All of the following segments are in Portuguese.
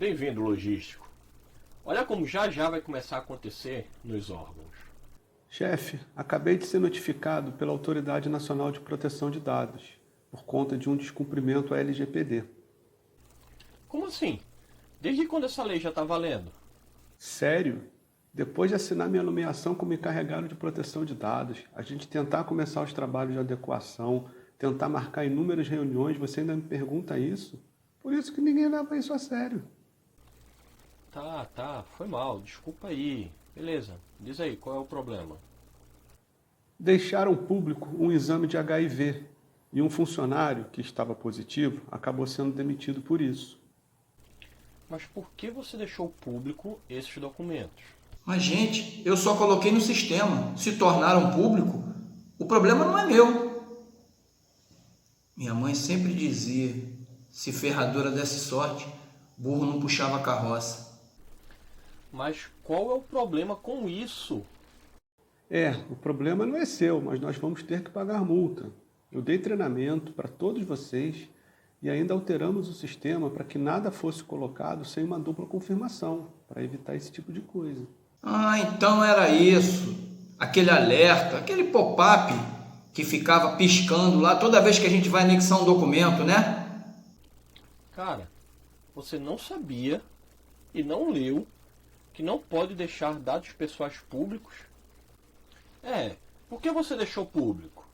Bem-vindo, logístico. Olha como já já vai começar a acontecer nos órgãos. Chefe, acabei de ser notificado pela Autoridade Nacional de Proteção de Dados, por conta de um descumprimento à LGPD. Como assim? Desde quando essa lei já está valendo? Sério? Depois de assinar minha nomeação como encarregado de proteção de dados, a gente tentar começar os trabalhos de adequação, tentar marcar inúmeras reuniões, você ainda me pergunta isso? Por isso que ninguém leva isso a sério. Tá, foi mal, desculpa aí. Beleza, diz aí, qual é o problema? Deixaram público um exame de HIV e um funcionário que estava positivo acabou sendo demitido por isso. Mas por que você deixou público esses documentos? Mas, gente, eu só coloquei no sistema. Se tornaram público, o problema não é meu. Minha mãe sempre dizia, se ferradura desse sorte, burro não puxava a carroça. Mas qual é o problema com isso? O problema não é seu, mas nós vamos ter que pagar multa. Eu dei treinamento para todos vocês e ainda alteramos o sistema para que nada fosse colocado sem uma dupla confirmação, para evitar esse tipo de coisa. Ah, então era isso. Aquele alerta, aquele pop-up que ficava piscando lá toda vez que a gente vai anexar um documento, né? Cara, você não sabia e não leu que não pode deixar dados pessoais públicos? Por que você deixou público?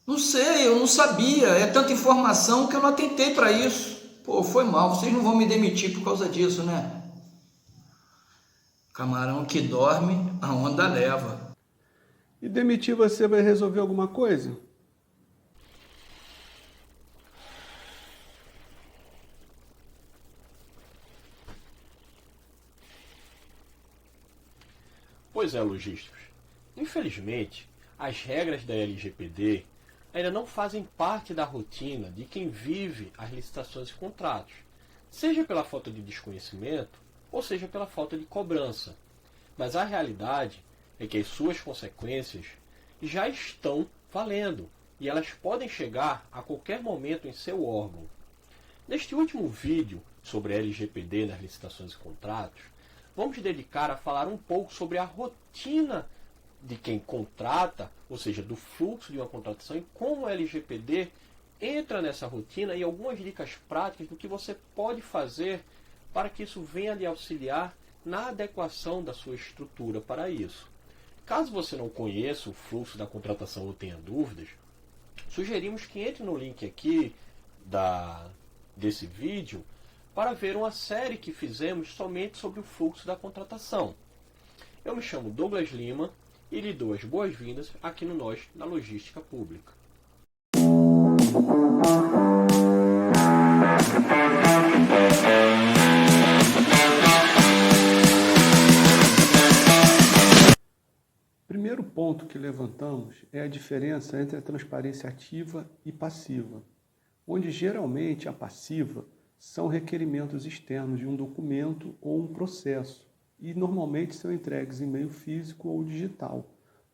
Não sei, eu não sabia. É tanta informação que eu não atentei para isso. Pô, foi mal. Vocês não vão me demitir por causa disso, né? Camarão que dorme, a onda leva. E demitir você vai resolver alguma coisa? Pois é, logísticos. Infelizmente, as regras da LGPD ainda não fazem parte da rotina de quem vive as licitações e contratos, seja pela falta de desconhecimento ou seja pela falta de cobrança. Mas a realidade é que as suas consequências já estão valendo e elas podem chegar a qualquer momento em seu órgão. Neste último vídeo sobre LGPD nas licitações e contratos, vamos dedicar a falar um pouco sobre a rotina de quem contrata, ou seja, do fluxo de uma contratação e como o LGPD entra nessa rotina e algumas dicas práticas do que você pode fazer para que isso venha lhe auxiliar na adequação da sua estrutura para isso. Caso você não conheça o fluxo da contratação ou tenha dúvidas, sugerimos que entre no link aqui desse vídeo para ver uma série que fizemos somente sobre o fluxo da contratação. Eu me chamo Douglas Lima e lhe dou as boas-vindas aqui no Nós na Logística Pública. Primeiro ponto que levantamos é a diferença entre a transparência ativa e passiva, onde geralmente a passiva são requerimentos externos de um documento ou um processo, e normalmente são entregues em meio físico ou digital,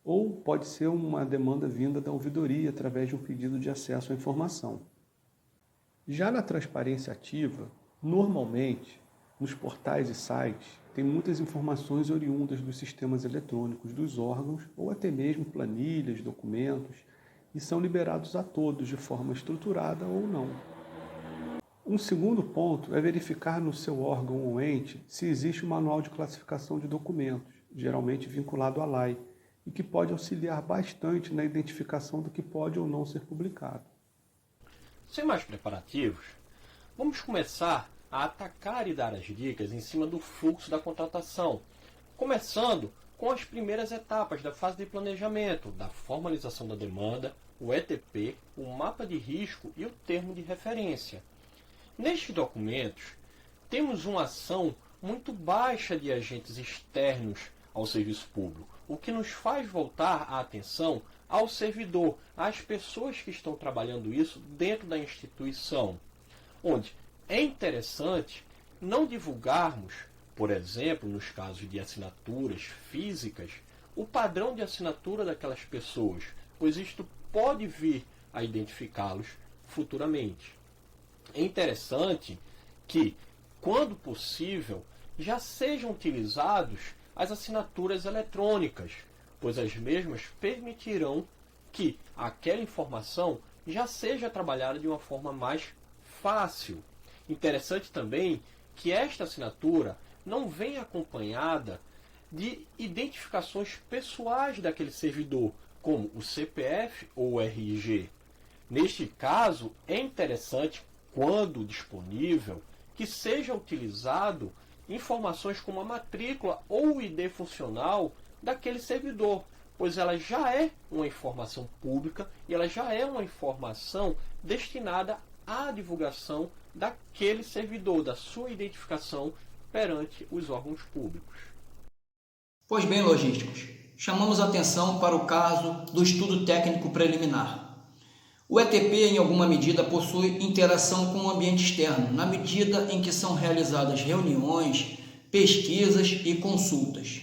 ou pode ser uma demanda vinda da ouvidoria através de um pedido de acesso à informação. Já na transparência ativa, normalmente, nos portais e sites, tem muitas informações oriundas dos sistemas eletrônicos dos órgãos ou até mesmo planilhas, documentos, e são liberados a todos de forma estruturada ou não. Um segundo ponto é verificar no seu órgão ou ente se existe um manual de classificação de documentos, geralmente vinculado à lei, e que pode auxiliar bastante na identificação do que pode ou não ser publicado. Sem mais preparativos, vamos começar a atacar e dar as dicas em cima do fluxo da contratação, começando com as primeiras etapas da fase de planejamento, da formalização da demanda, o ETP, o mapa de risco e o termo de referência. Nestes documentos, temos uma ação muito baixa de agentes externos ao serviço público, o que nos faz voltar a atenção ao servidor, às pessoas que estão trabalhando isso dentro da instituição, onde é interessante não divulgarmos, por exemplo, nos casos de assinaturas físicas, o padrão de assinatura daquelas pessoas, pois isto pode vir a identificá-los futuramente. É interessante que quando possível, já sejam utilizados as assinaturas eletrônicas, pois as mesmas permitirão que aquela informação já seja trabalhada de uma forma mais fácil. Interessante também que esta assinatura não vem acompanhada de identificações pessoais daquele servidor, como o CPF ou o RG. Neste caso, é interessante, quando disponível, que seja utilizado informações como a matrícula ou o ID funcional daquele servidor, pois ela já é uma informação pública e ela já é uma informação destinada à divulgação daquele servidor, da sua identificação perante os órgãos públicos. Pois bem, logísticos, chamamos atenção para o caso do estudo técnico preliminar. O ETP, em alguma medida, possui interação com o ambiente externo, na medida em que são realizadas reuniões, pesquisas e consultas.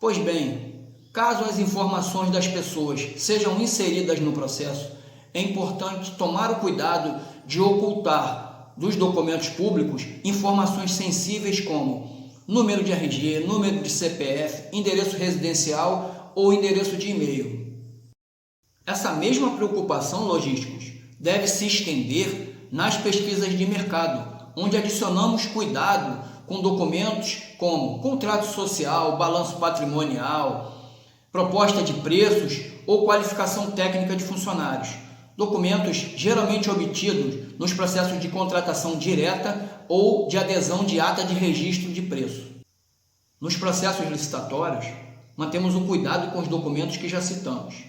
Pois bem, caso as informações das pessoas sejam inseridas no processo, é importante tomar o cuidado de ocultar dos documentos públicos informações sensíveis como número de RG, número de CPF, endereço residencial ou endereço de e-mail. Essa mesma preocupação, logísticos, deve se estender nas pesquisas de mercado, onde adicionamos cuidado com documentos como contrato social, balanço patrimonial, proposta de preços ou qualificação técnica de funcionários. Documentos geralmente obtidos nos processos de contratação direta ou de adesão de ata de registro de preço. Nos processos licitatórios, mantemos o cuidado com os documentos que já citamos,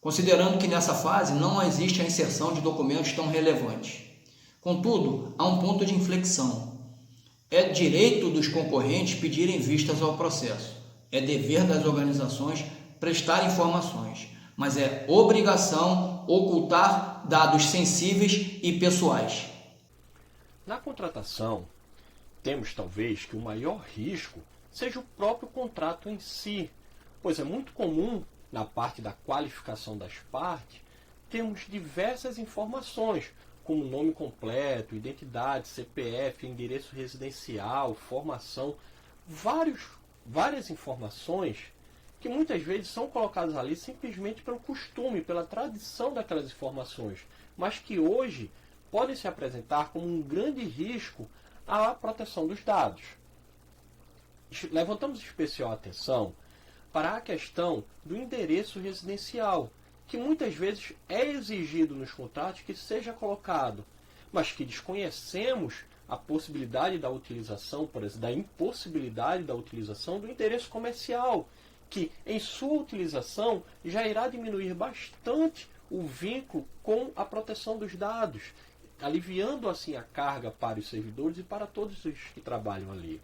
considerando que nessa fase não existe a inserção de documentos tão relevantes. Contudo, há um ponto de inflexão. É direito dos concorrentes pedirem vistas ao processo. É dever das organizações prestar informações, mas é obrigação ocultar dados sensíveis e pessoais. Na contratação, temos talvez que o maior risco seja o próprio contrato em si, pois é muito comum, na parte da qualificação das partes, temos diversas informações, como nome completo, identidade, CPF, endereço residencial, formação, várias informações que muitas vezes são colocadas ali simplesmente pelo costume, pela tradição daquelas informações, mas que hoje podem se apresentar como um grande risco à proteção dos dados. Levantamos especial atenção para a questão do endereço residencial, que muitas vezes é exigido nos contratos que seja colocado, mas que desconhecemos a possibilidade da utilização, por exemplo, da impossibilidade da utilização do endereço comercial, que em sua utilização já irá diminuir bastante o vínculo com a proteção dos dados, aliviando assim a carga para os servidores e para todos os que trabalham ali.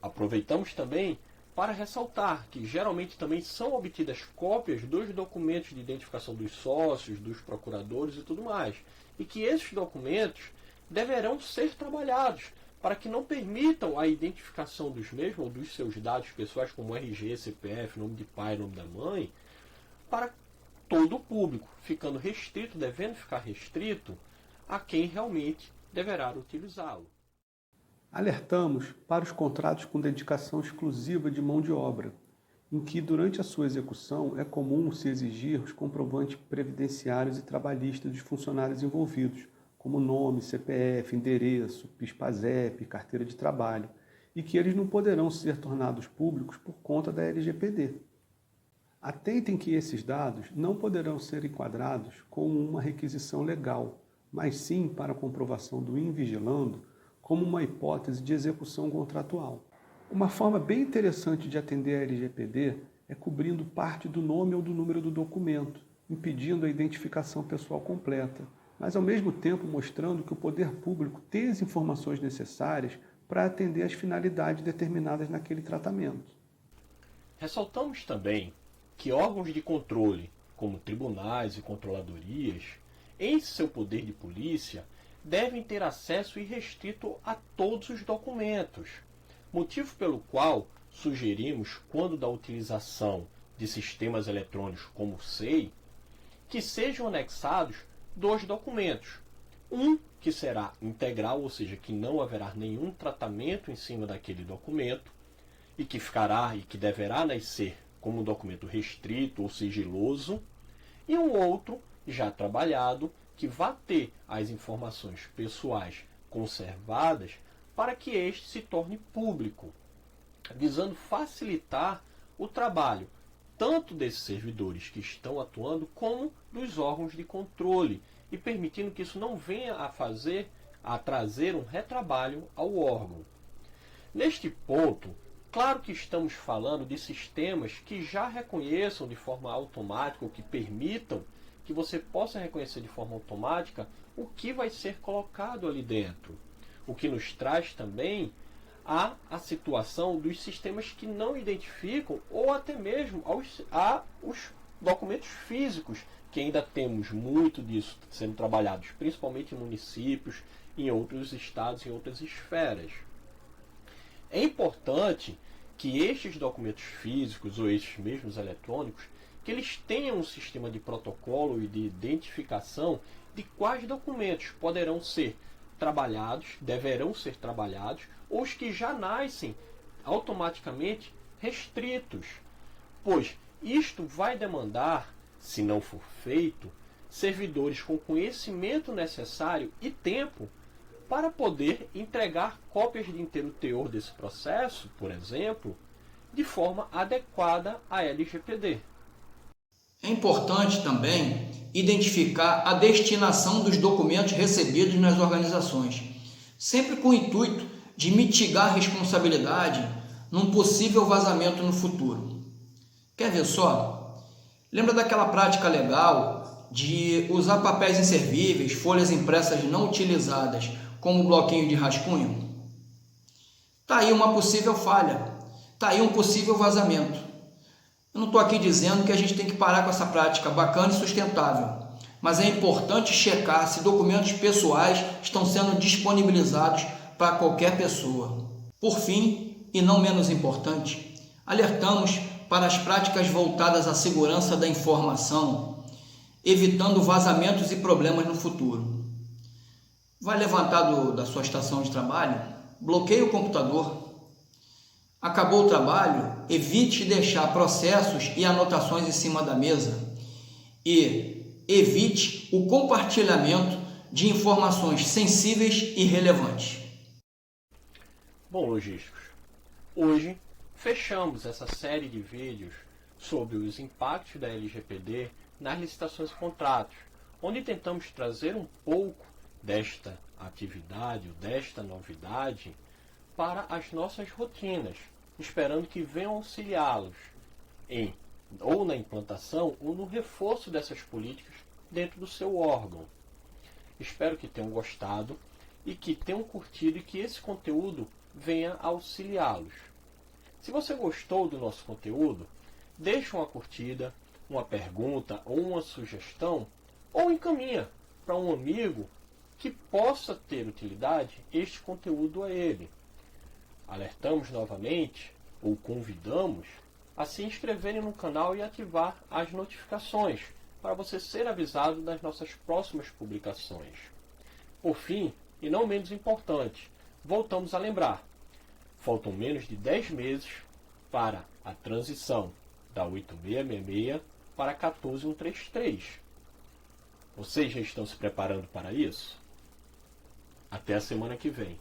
Aproveitamos também para ressaltar que geralmente também são obtidas cópias dos documentos de identificação dos sócios, dos procuradores e tudo mais, e que esses documentos deverão ser trabalhados para que não permitam a identificação dos mesmos ou dos seus dados pessoais como RG, CPF, nome de pai, nome da mãe, para todo o público, ficando restrito, devendo ficar restrito a quem realmente deverá utilizá-lo. Alertamos para os contratos com dedicação exclusiva de mão de obra, em que, durante a sua execução, é comum se exigir os comprovantes previdenciários e trabalhistas dos funcionários envolvidos, como nome, CPF, endereço, PIS/PASEP, carteira de trabalho, e que eles não poderão ser tornados públicos por conta da LGPD. Atentem que esses dados não poderão ser enquadrados como uma requisição legal, mas sim para a comprovação do invigilando como uma hipótese de execução contratual. Uma forma bem interessante de atender a LGPD é cobrindo parte do nome ou do número do documento, impedindo a identificação pessoal completa, mas ao mesmo tempo mostrando que o poder público tem as informações necessárias para atender às finalidades determinadas naquele tratamento. Ressaltamos também que órgãos de controle, como tribunais e controladorias, em seu poder de polícia, devem ter acesso irrestrito a todos os documentos, motivo pelo qual sugerimos, quando da utilização de sistemas eletrônicos como o SEI, que sejam anexados 2 documentos. Um que será integral, ou seja, que não haverá nenhum tratamento em cima daquele documento e que ficará e que deverá nascer como um documento restrito ou sigiloso, e um outro já trabalhado que vai ter as informações pessoais conservadas para que este se torne público, visando facilitar o trabalho tanto desses servidores que estão atuando como dos órgãos de controle e permitindo que isso não venha a trazer um retrabalho ao órgão. Neste ponto, claro que estamos falando de sistemas que já reconheçam de forma automática ou que permitam que você possa reconhecer de forma automática o que vai ser colocado ali dentro. O que nos traz também a situação dos sistemas que não identificam ou até mesmo os documentos físicos, que ainda temos muito disso sendo trabalhados, principalmente em municípios, em outros estados, em outras esferas. É importante que estes documentos físicos ou estes mesmos eletrônicos, que eles tenham um sistema de protocolo e de identificação de quais documentos poderão ser trabalhados, deverão ser trabalhados, ou os que já nascem automaticamente restritos, pois isto vai demandar, se não for feito, servidores com conhecimento necessário e tempo para poder entregar cópias de inteiro teor desse processo, por exemplo, de forma adequada à LGPD. É importante também identificar a destinação dos documentos recebidos nas organizações, sempre com o intuito de mitigar a responsabilidade num possível vazamento no futuro. Quer ver só? Lembra daquela prática legal de usar papéis inservíveis, folhas impressas não utilizadas como bloquinho de rascunho? Está aí uma possível falha, está aí um possível vazamento. Eu não estou aqui dizendo que a gente tem que parar com essa prática bacana e sustentável, mas é importante checar se documentos pessoais estão sendo disponibilizados para qualquer pessoa. Por fim, e não menos importante, alertamos para as práticas voltadas à segurança da informação, evitando vazamentos e problemas no futuro. Vai levantar da sua estação de trabalho? Bloqueie o computador. Acabou o trabalho? Evite deixar processos e anotações em cima da mesa. E evite o compartilhamento de informações sensíveis e relevantes. Bom, logísticos, hoje fechamos essa série de vídeos sobre os impactos da LGPD nas licitações e contratos, onde tentamos trazer um pouco desta atividade, ou desta novidade, para as nossas rotinas, esperando que venham auxiliá-los ou na implantação ou no reforço dessas políticas dentro do seu órgão. Espero que tenham gostado e que tenham curtido e que esse conteúdo venha auxiliá-los. Se você gostou do nosso conteúdo, deixe uma curtida, uma pergunta ou uma sugestão, ou encaminha para um amigo que possa ter utilidade este conteúdo a ele. Alertamos novamente, ou convidamos, a se inscreverem no canal e ativar as notificações, para você ser avisado das nossas próximas publicações. Por fim, e não menos importante, voltamos a lembrar, faltam menos de 10 meses para a transição da 8666 para a 14133. Vocês já estão se preparando para isso? Até a semana que vem.